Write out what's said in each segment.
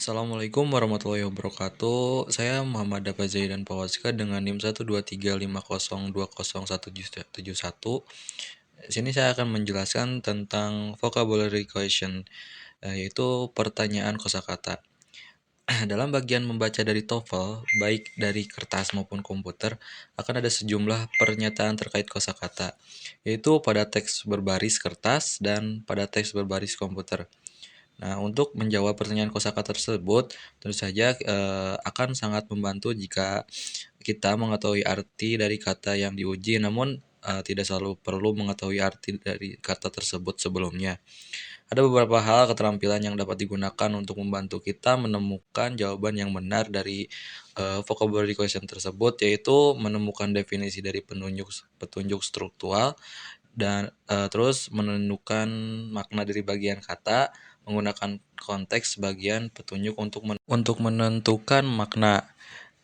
Assalamualaikum warahmatullahi wabarakatuh. Saya Muhammad Dafa Zaidan Pawaska dengan NIM 12350201771. Di sini saya akan menjelaskan tentang vocabulary question, yaitu pertanyaan kosakata. Dalam bagian membaca dari TOEFL, baik dari kertas maupun komputer, akan ada sejumlah pernyataan terkait kosakata, yaitu pada teks berbaris kertas dan pada teks berbaris komputer. Nah, untuk menjawab pertanyaan kosakata tersebut, tentu saja akan sangat membantu jika kita mengetahui arti dari kata yang diuji, namun tidak selalu perlu mengetahui arti dari kata tersebut sebelumnya. Ada beberapa hal keterampilan yang dapat digunakan untuk membantu kita menemukan jawaban yang benar dari vocabulary question tersebut, yaitu menemukan definisi dari petunjuk struktural dan terus menentukan makna dari bagian kata, menggunakan konteks sebagian petunjuk untuk menentukan makna.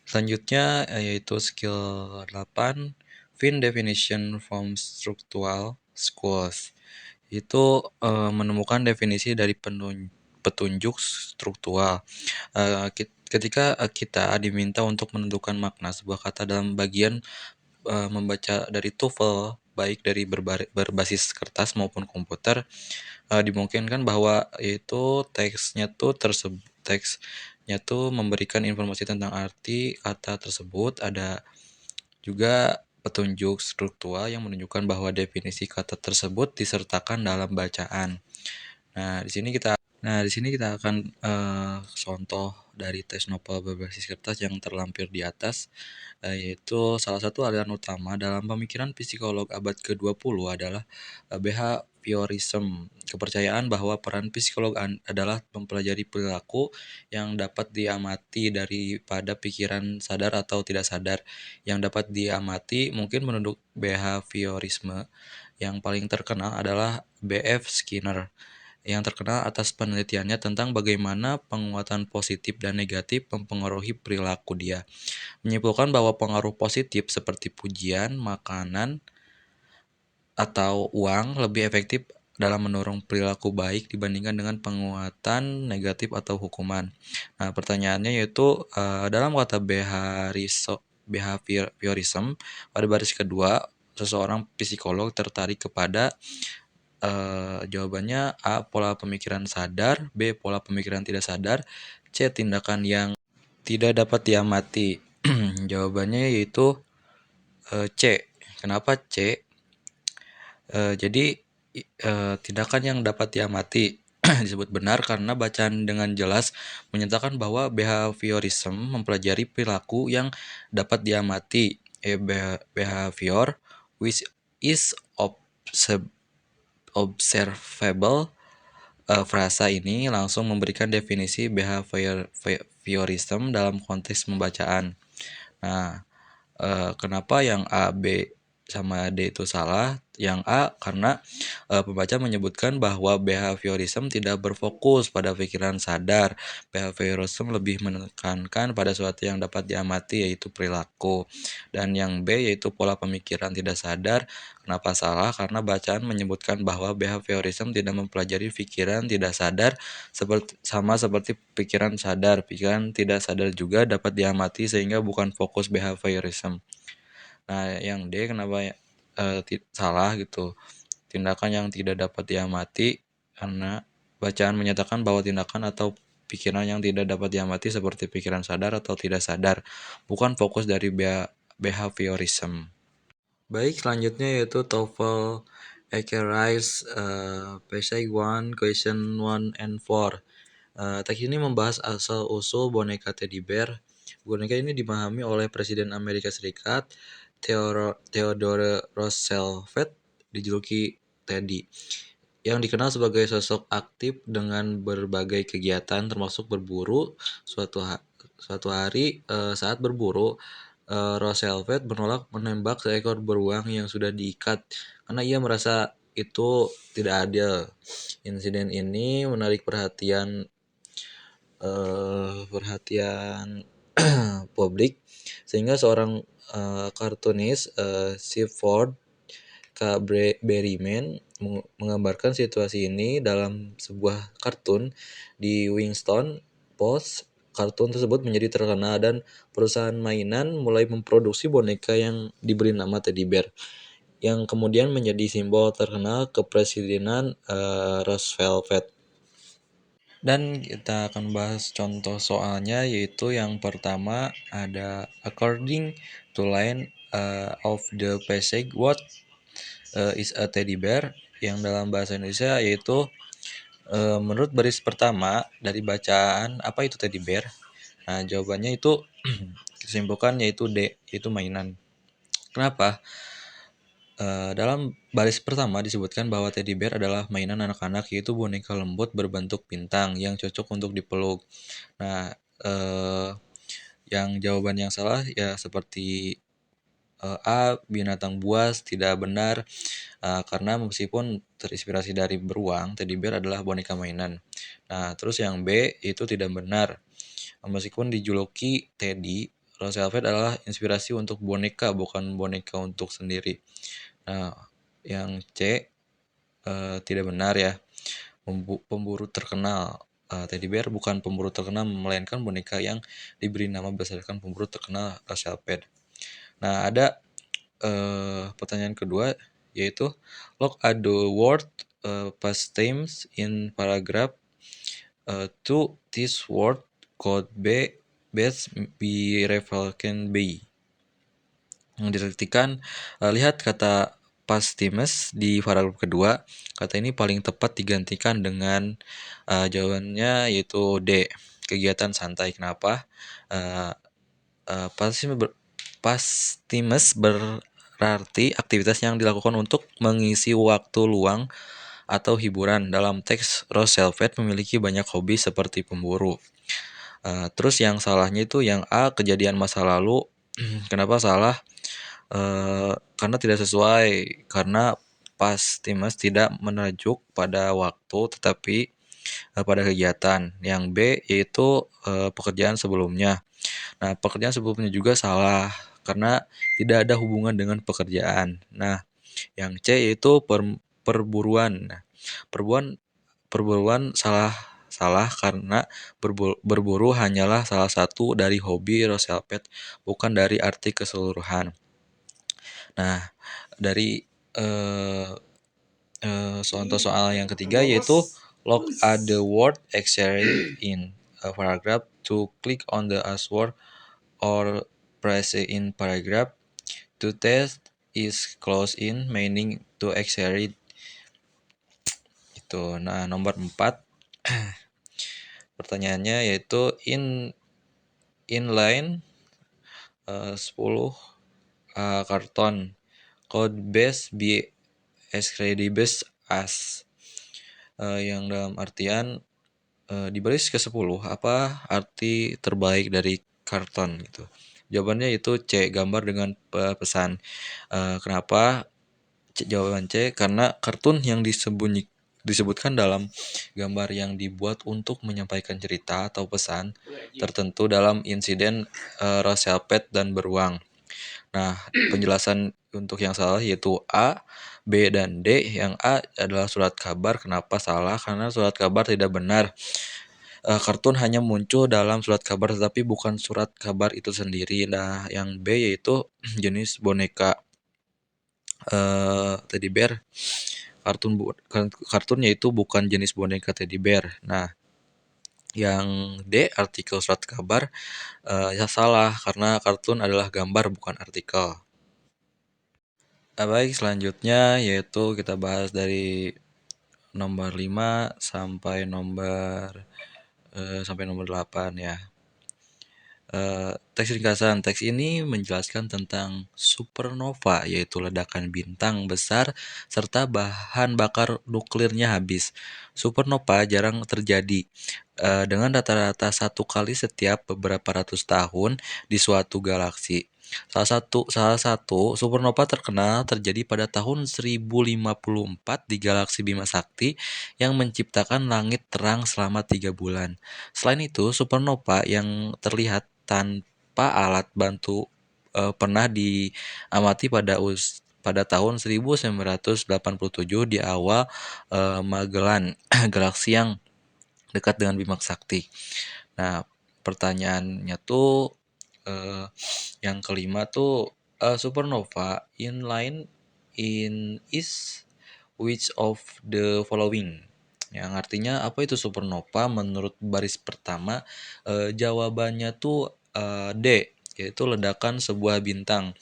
Selanjutnya yaitu skill 8, find definition from structural schools. Itu menemukan definisi dari petunjuk struktural. Ketika kita diminta untuk menentukan makna sebuah kata dalam bagian membaca dari TOEFL, baik dari berbasis kertas maupun komputer, dimungkinkan bahwa itu teksnya tuh memberikan informasi tentang arti kata tersebut. Ada juga petunjuk struktural yang menunjukkan bahwa definisi kata tersebut disertakan dalam bacaan. Nah, di sini kita akan contoh dari tes novel berbasis kertas yang terlampir di atas, yaitu salah satu aliran utama dalam pemikiran psikolog abad ke-20 adalah behaviorism, kepercayaan bahwa peran psikolog adalah mempelajari perilaku yang dapat diamati daripada pikiran sadar atau tidak sadar. Yang dapat diamati mungkin menurut behaviorisme yang paling terkenal adalah B.F. Skinner, yang terkenal atas penelitiannya tentang bagaimana penguatan positif dan negatif mempengaruhi perilaku dia. Menyimpulkan bahwa pengaruh positif seperti pujian, makanan, atau uang lebih efektif dalam mendorong perilaku baik dibandingkan dengan penguatan negatif atau hukuman. Nah, pertanyaannya yaitu dalam kata behaviorism pada baris kedua, seseorang psikolog tertarik kepada jawabannya A. Pola pemikiran sadar, B. Pola pemikiran tidak sadar, C. Tindakan yang tidak dapat diamati. Jawabannya yaitu C. Kenapa C? Jadi tindakan yang dapat diamati disebut benar karena bacaan dengan jelas menyatakan bahwa behaviorism mempelajari perilaku yang dapat diamati. Behavior which is observable. Frasa ini langsung memberikan definisi behaviorism dalam konteks pembacaan. Nah, kenapa yang A, B, sama D itu salah? Yang A karena pembaca menyebutkan bahwa behaviorism tidak berfokus pada pikiran sadar. Behaviorism lebih menekankan pada sesuatu yang dapat diamati, yaitu perilaku. Dan yang B yaitu pola pemikiran tidak sadar. Kenapa salah? Karena bacaan menyebutkan bahwa behaviorism tidak mempelajari pikiran tidak sadar sama seperti pikiran sadar. Pikiran tidak sadar juga dapat diamati sehingga bukan fokus behaviorism. Nah, yang D kenapa salah gitu? Tindakan yang tidak dapat diamati karena bacaan menyatakan bahwa tindakan atau pikiran yang tidak dapat diamati seperti pikiran sadar atau tidak sadar, bukan fokus dari behaviorism. Baik, selanjutnya yaitu TOEFL Acquires Essay 1, Question 1 and 4. Teks ini membahas asal-usul boneka teddy bear. Boneka ini dipahami oleh Presiden Amerika Serikat Theodore Roosevelt, dijuluki Teddy, yang dikenal sebagai sosok aktif dengan berbagai kegiatan termasuk berburu. Suatu hari saat berburu, Roosevelt menolak menembak seekor beruang yang sudah diikat karena ia merasa itu tidak adil. Insiden ini menarik perhatian publik sehingga seorang kartunis Seaford K. Berryman menggambarkan situasi ini dalam sebuah kartun di Winston Post, kartun tersebut menjadi terkenal dan perusahaan mainan mulai memproduksi boneka yang diberi nama teddy bear, yang kemudian menjadi simbol terkenal kepresidenan Rose Velvet. Dan kita akan bahas contoh soalnya, yaitu yang pertama ada according to line of the passage, what is a teddy bear, yang dalam bahasa Indonesia yaitu menurut baris pertama dari bacaan apa itu teddy bear. Nah, jawabannya itu disimpulkan yaitu D, yaitu mainan. Kenapa? Dalam baris pertama disebutkan bahwa teddy bear adalah mainan anak-anak, yaitu boneka lembut berbentuk bintang yang cocok untuk dipeluk. Nah, yang jawaban yang salah ya seperti A, binatang buas, tidak benar, karena meskipun terinspirasi dari beruang, teddy bear adalah boneka mainan. Nah, terus yang B itu tidak benar. Meskipun dijuluki Teddy, Rose Velvet adalah inspirasi untuk boneka, bukan boneka untuk sendiri. Nah, yang C tidak benar ya. Pemburu terkenal. Teddy bear bukan pemburu terkenal, melainkan boneka yang diberi nama berdasarkan pemburu terkenal Rose Velvet. Nah, ada pertanyaan kedua, yaitu look at the word past tense in paragraph 2. This word could best be reflected by. Yang diartikan, lihat kata past tense di paragraf kedua. Kata ini paling tepat digantikan dengan jawabannya yaitu D, kegiatan santai. Kenapa? Past tense berarti aktivitas yang dilakukan untuk mengisi waktu luang atau hiburan. Dalam teks, Rose Velvet memiliki banyak hobi seperti pemburu. Terus yang salahnya itu yang A, kejadian masa lalu. Kenapa salah? Karena tidak sesuai, karena past tense tidak merujuk pada waktu tetapi pada kegiatan. Yang B yaitu pekerjaan sebelumnya. Nah, pekerjaan sebelumnya juga salah karena tidak ada hubungan dengan pekerjaan. Nah, yang C yaitu perburuan. Nah, perburuan salah karena berburu hanyalah salah satu dari hobi Rose Velvet, bukan dari arti keseluruhan. Nah, dari contoh soal yang ketiga yaitu look at the word excerpt in a paragraph to click on the answer or press in paragraph. To test is close in meaning to excerpt. Itu. Nah, nomor 4 pertanyaannya yaitu inline 10 karton could best be described as, yang dalam artian di baris ke-10 apa arti terbaik dari karton gitu. Jawabannya itu C, gambar dengan pesan. Kenapa jawaban C? Karena kartun yang disebutkan dalam gambar yang dibuat untuk menyampaikan cerita atau pesan tertentu dalam insiden Rose Velvet dan beruang. Nah, penjelasan untuk yang salah yaitu A, B, dan D. Yang A adalah surat kabar. Kenapa salah? Karena surat kabar tidak benar. Kartun hanya muncul dalam surat kabar tetapi bukan surat kabar itu sendiri. Nah, yang B yaitu jenis boneka teddy bear. Kartunnya itu bukan jenis boneka teddy bear. Nah, yang D, artikel surat kabar, ya salah karena kartun adalah gambar bukan artikel. Baik, selanjutnya yaitu kita bahas dari nomor 5 sampai nomor 8 ya. Teks ringkasan. Teks ini menjelaskan tentang supernova, yaitu ledakan bintang besar serta bahan bakar nuklirnya habis. Supernova jarang terjadi, dengan rata-rata 1 kali setiap beberapa ratus tahun di suatu galaksi. Salah satu supernova terkenal terjadi pada tahun 1054 di galaksi Bima Sakti yang menciptakan langit terang selama 3 bulan. Selain itu, supernova yang terlihat tanpa alat bantu pernah diamati pada tahun 1987 di awal Magellan, galaksi yang dekat dengan Bima Sakti. Nah, pertanyaannya tuh yang kelima tuh supernova in line in is which of the following? Yang artinya apa itu supernova menurut baris pertama? Jawabannya tuh D, yaitu ledakan sebuah bintang.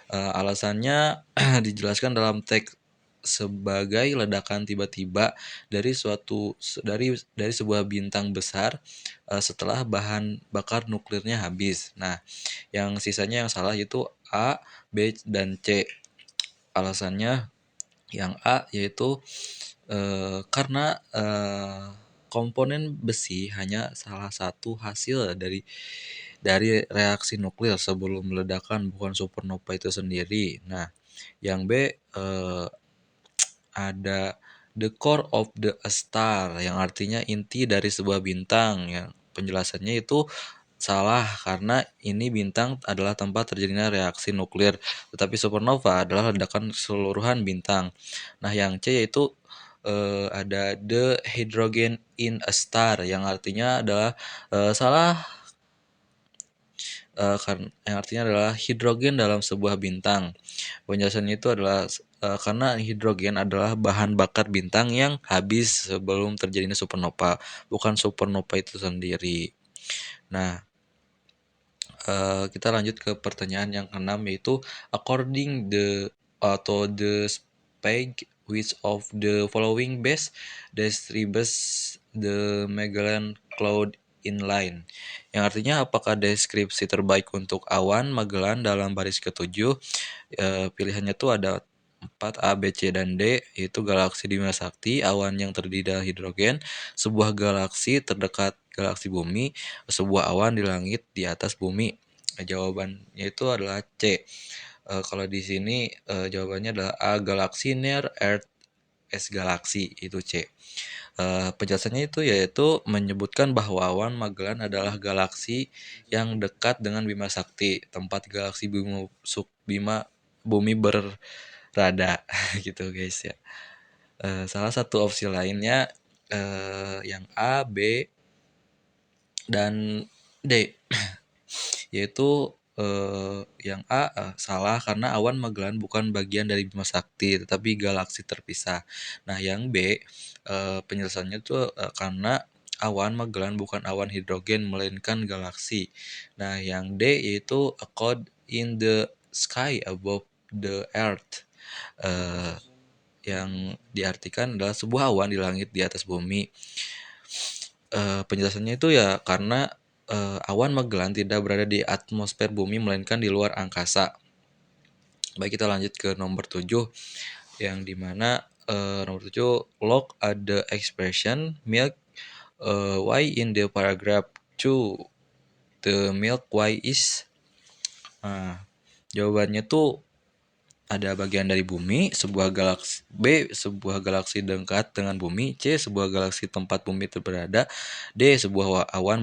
Alasannya dijelaskan dalam teks sebagai ledakan tiba-tiba dari dari sebuah bintang besar setelah bahan bakar nuklirnya habis. Nah, yang sisanya yang salah itu A, B, dan C. Alasannya yang A yaitu karena komponen besi hanya salah satu hasil dari reaksi nuklir sebelum ledakan, bukan supernova itu sendiri. Nah, yang B ada the core of the star yang artinya inti dari sebuah bintang. Yang penjelasannya itu salah karena ini bintang adalah tempat terjadinya reaksi nuklir, tetapi supernova adalah ledakan keseluruhan bintang. Nah, yang C yaitu ada the hydrogen in a star yang artinya adalah salah yang artinya adalah hidrogen dalam sebuah bintang. Penjelasannya itu adalah karena hidrogen adalah bahan bakar bintang yang habis sebelum terjadinya supernova, bukan supernova itu sendiri. Nah, kita lanjut ke pertanyaan yang keenam yaitu according the spec which of the following best describes the Magellan Cloud inline, yang artinya apakah deskripsi terbaik untuk awan Magellan dalam baris ketujuh. Pilihannya tuh ada 4 A, B, C, dan D, yaitu galaksi di Bima Sakti, awan yang terdiri dari hidrogen, sebuah galaksi terdekat galaksi bumi, sebuah awan di langit di atas bumi. Jawabannya itu adalah C. Kalau di sini jawabannya adalah A, galaksi near Earth S galaksi, itu C. Penjelasannya itu yaitu menyebutkan bahwa awan Magellan adalah galaksi yang dekat dengan Bima Sakti, tempat galaksi bumi berada gitu guys ya. Salah satu opsi lainnya yang A, B, dan D, yaitu yang A salah karena awan Magellan bukan bagian dari Bima Sakti tetapi galaksi terpisah. Nah, yang B penjelasannya tuh karena awan Magellan bukan awan hidrogen melainkan galaksi. Nah, yang D yaitu a cloud in the sky above the earth. Yang diartikan adalah sebuah awan di langit di atas bumi. Penjelasannya itu ya karena awan Magellan tidak berada di atmosfer bumi melainkan di luar angkasa. Baik, kita lanjut ke nomor 7 yang dimana nomor 7 look at the expression milk why in the paragraph 2 the milk why is. Jawabannya tuh ada bagian dari bumi, sebuah galaksi B, sebuah galaksi dekat dengan bumi, C, sebuah galaksi tempat bumi berada, D, sebuah awan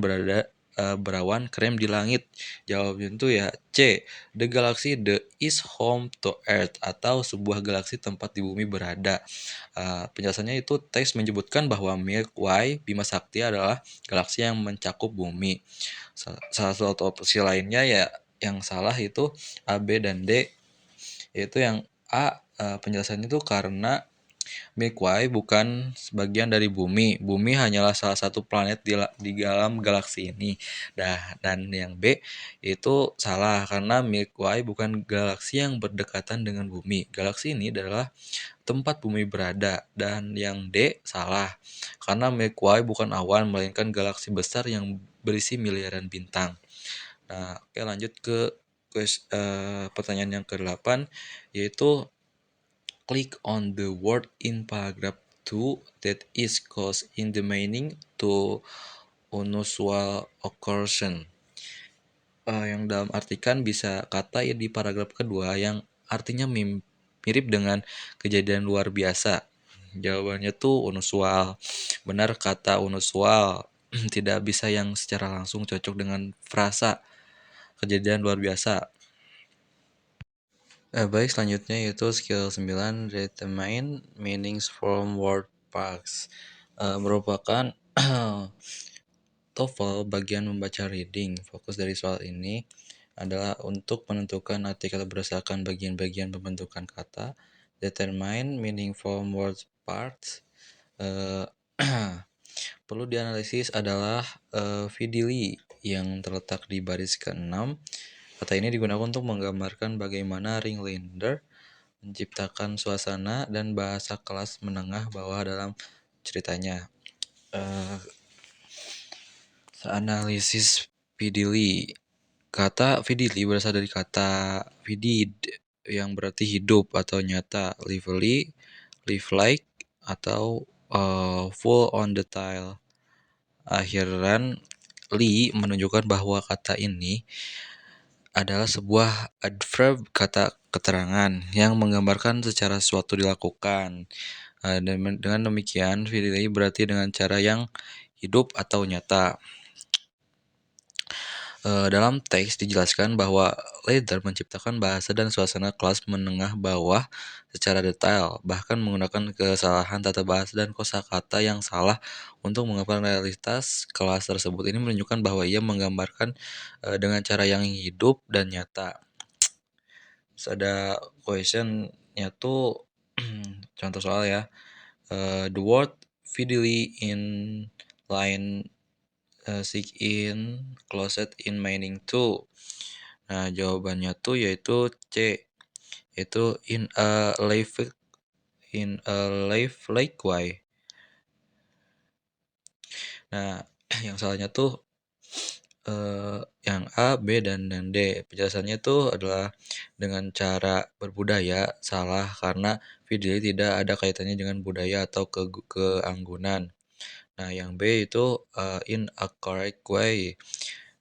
berawan krem di langit. Jawabnya itu ya C, the galaxy the is home to Earth, atau sebuah galaksi tempat di bumi berada. Penjelasannya itu teks menyebutkan bahwa Milky Way Bima Sakti adalah galaksi yang mencakup bumi. Salah satu opsi lainnya ya yang salah itu A, B, dan D, yaitu yang A penjelasannya itu karena Milky Way bukan sebagian dari bumi. Bumi hanyalah salah satu planet di dalam galaksi ini. Dan yang B itu salah karena Milky Way bukan galaksi yang berdekatan dengan bumi. Galaksi ini adalah tempat bumi berada. Dan yang D salah karena Milky Way bukan awan melainkan galaksi besar yang berisi miliaran bintang. Nah, oke, lanjut ke pertanyaan yang ke-8 yaitu click on the word in paragraph 2 that is caused in the meaning to unusual occurrence. Yang dalam artikan bisa kata ya di paragraf kedua yang artinya mirip dengan kejadian luar biasa. Jawabannya tuh unusual. Benar kata unusual. Tidak bisa yang secara langsung cocok dengan frasa kejadian luar biasa. Baik, selanjutnya yaitu skill 9 determine meanings from word parts. Merupakan TOEFL bagian membaca reading. Fokus dari soal ini adalah untuk menentukan artikel berdasarkan bagian-bagian pembentukan kata, determine meaning from word parts. Perlu dianalisis adalah fidili yang terletak di baris ke-6. Kata ini digunakan untuk menggambarkan bagaimana Ringlander menciptakan suasana dan bahasa kelas menengah bawah dalam ceritanya. Analisis fidili. Kata fidili berasal dari kata fidid yang berarti hidup atau nyata, lively, live like, atau full on detail. Akhiran li menunjukkan bahwa kata ini adalah sebuah adverb kata keterangan yang menggambarkan secara sesuatu dilakukan. Dan dengan demikian, fidili berarti dengan cara yang hidup atau nyata. Dalam teks dijelaskan bahwa Leather menciptakan bahasa dan suasana kelas menengah bawah secara detail, bahkan menggunakan kesalahan tata bahasa dan kosakata yang salah untuk menggambarkan realitas kelas tersebut. Ini menunjukkan bahwa ia menggambarkan dengan cara yang hidup dan nyata. Terus ada questionnya tuh contoh soal ya. The word fidelity in line seek in, closet in meaning to. Nah, jawabannya tuh yaitu C, yaitu in a life like way. Nah, yang salahnya tuh yang A, B, dan D. Penjelasannya tuh adalah dengan cara berbudaya salah karena video tidak ada kaitannya dengan budaya atau keanggunan. Nah, yang B itu in a correct way,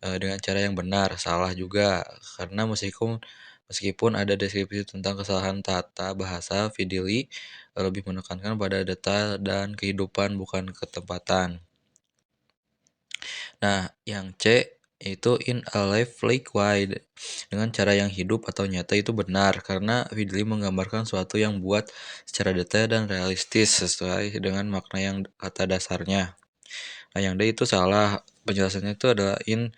dengan cara yang benar, salah juga karena meskipun ada deskripsi tentang kesalahan tata bahasa, Fideli lebih menekankan pada detail dan kehidupan bukan ketempatan. Nah, yang C itu in a life like wide, dengan cara yang hidup atau nyata itu benar karena Fideli menggambarkan suatu yang buat secara detail dan realistis sesuai dengan makna yang kata dasarnya. Nah, yang D itu salah. Penjelasannya itu adalah in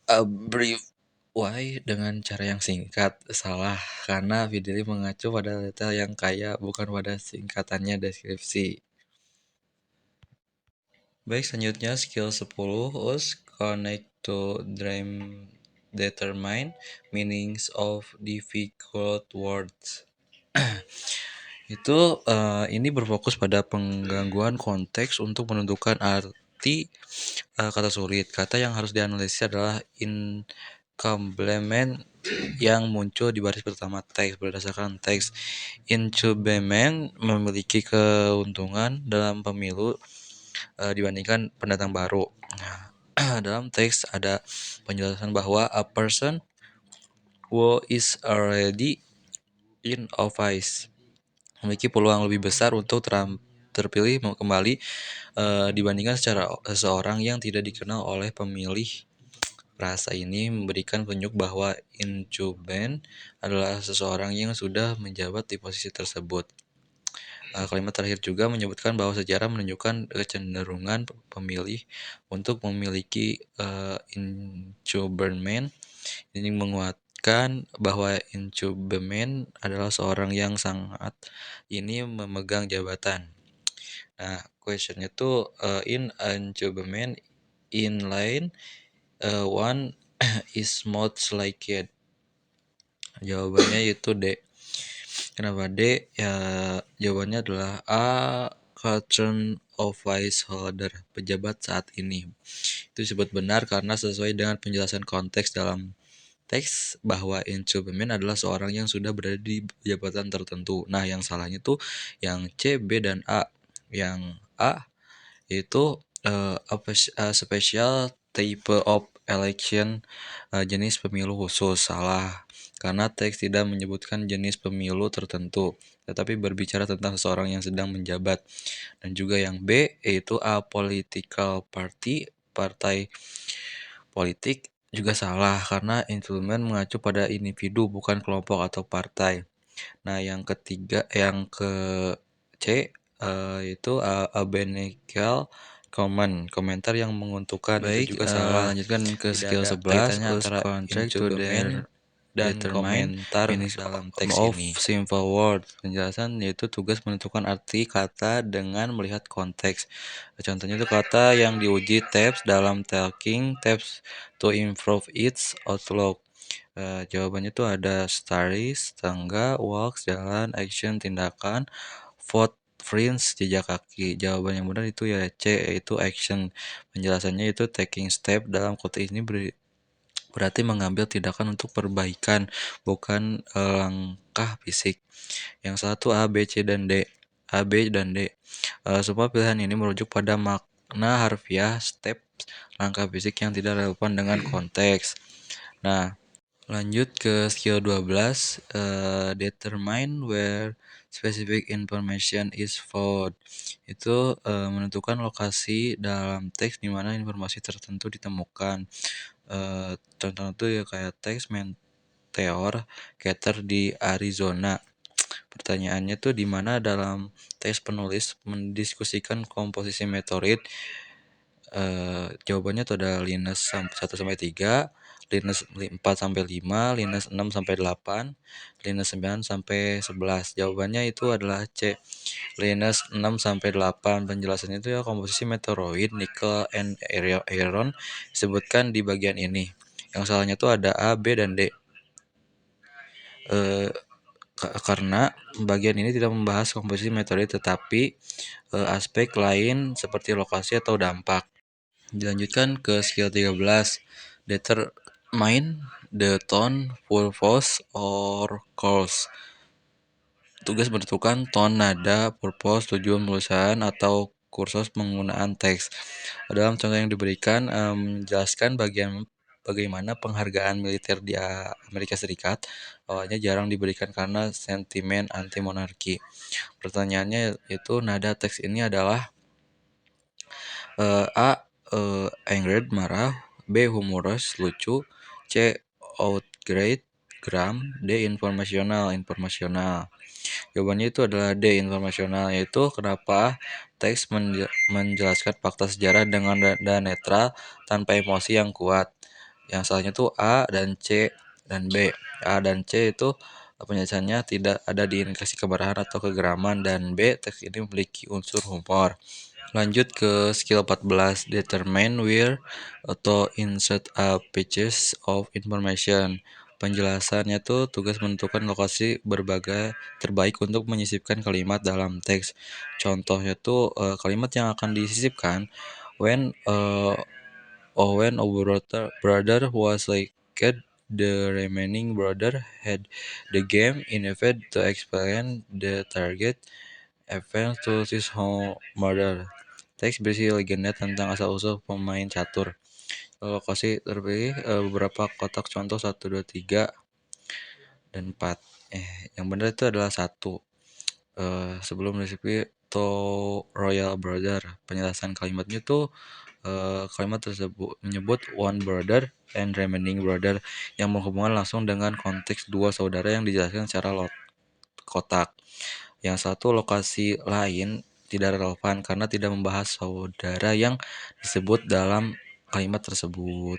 a brief way, dengan cara yang singkat. Salah karena Fideli mengacu pada detail yang kaya bukan pada singkatannya deskripsi. Baik, selanjutnya skill 10 us connect to determine meanings of difficult words. Itu ini berfokus pada penggangguan konteks untuk menentukan arti kata sulit. Kata yang harus dianalisis adalah incumblement yang muncul di baris pertama teks. Berdasarkan teks, incumblement memiliki keuntungan dalam pemilu dibandingkan pendatang baru. Dalam teks ada penjelasan bahwa a person who is already in office memiliki peluang lebih besar untuk terpilih kembali dibandingkan seseorang yang tidak dikenal oleh pemilih. Frasa ini memberikan petunjuk bahwa incumbent adalah seseorang yang sudah menjabat di posisi tersebut. Kalimat terakhir juga menyebutkan bahwa sejarah menunjukkan kecenderungan pemilih untuk memiliki incumbent. Ini menguatkan bahwa incumbent adalah seorang yang sangat ini memegang jabatan. Nah, questionnya tuh in incumbent in line one is most likely. Jawabannya yaitu D. Kenapa D? Ya, jawabannya adalah A, current office holder, pejabat saat ini. Itu disebut benar karena sesuai dengan penjelasan konteks dalam teks bahwa incumbent adalah seorang yang sudah berada di jabatan tertentu. Nah, yang salahnya tuh yang C, B, dan A. Yang A itu a special type of election, jenis pemilu khusus. Salah karena teks tidak menyebutkan jenis pemilu tertentu, tetapi berbicara tentang seseorang yang sedang menjabat. Dan juga yang B yaitu a political party, partai politik, juga salah karena instrumen mengacu pada individu bukan kelompok atau partai. Nah, yang ketiga, yang ke C itu a beneficial komentar yang menguntungkan itu juga salah. Lanjutkan ke skill 11, use contract to dan komentar dalam teks ini. Simple word, penjelasan yaitu tugas menentukan arti kata dengan melihat konteks. Contohnya itu kata yang diuji tabs dalam talking tabs to improve its outlook. Jawabannya tuh ada stories, tangga, walks, jalan, action, tindakan, footprints, jejak kaki. Jawaban yang benar itu ya C, yaitu action. Penjelasannya itu taking step dalam konteks ini berarti mengambil tindakan untuk perbaikan, bukan langkah fisik. Yang satu A, B, C, dan D. A, B, dan D. Semua pilihan ini merujuk pada makna harfiah, step, langkah fisik yang tidak relevan dengan konteks. Nah, lanjut ke skill 12, determine where specific information is found. Itu menentukan lokasi dalam teks di mana informasi tertentu ditemukan. Contoh itu ya kayak teks meteor cater di Arizona. Pertanyaannya tuh di mana dalam teks penulis mendiskusikan komposisi meteorit. Jawabannya tuh ada Linus 1 sampai 3, Linus 4 sampai 5, Linus 6 sampai 8, Linus 9 sampai 11. Jawabannya itu adalah C. Linus 6 sampai 8. Penjelasannya itu ya komposisi meteoroid, nikel and iron disebutkan di bagian ini. Yang salahnya tuh ada A, B, dan D. Karena bagian ini tidak membahas komposisi meteorit tetapi aspek lain seperti lokasi atau dampak. Dilanjutkan ke skill 13, determine the tone, purpose, or course. Tugas menentukan tone, nada, purpose, tujuan penulisan, atau kursus penggunaan teks. Dalam contoh yang diberikan, menjelaskan bagaimana penghargaan militer di Amerika Serikat awalnya jarang diberikan karena sentimen anti-monarki. Pertanyaannya yaitu nada teks ini adalah A. Angered, marah. B. Humorous, lucu. C. Outraged, geram. D. Informasional, informasional. Jawabannya itu adalah D. Informasional, yaitu kenapa teks menjelaskan fakta sejarah dengan nada netral tanpa emosi yang kuat. Yang salahnya tuh A dan C dan B. A dan C itu penjelasannya tidak ada di indikasi kemarahan atau kegeraman, dan B. Teks ini memiliki unsur humor. Lanjut ke skill 14, determine where atau insert a pages of information. Penjelasannya tuh tugas menentukan lokasi terbaik untuk menyisipkan kalimat dalam teks. Contohnya tuh kalimat yang akan disisipkan when a brother was like the remaining brother had the game in effect to explain the target event to his home mother. Teks berisi legenda tentang asal-usul pemain catur. Lokasi terpilih beberapa kotak contoh 1, 2, 3, dan 4. Yang benar itu adalah 1. Sebelum resipi to Royal Brother. Penjelasan kalimatnya tuh kalimat tersebut menyebut one brother and remaining brother yang berhubungan langsung dengan konteks dua saudara yang dijelaskan secara kotak. Yang satu lokasi lain tidak relevan karena tidak membahas saudara yang disebut dalam kalimat tersebut.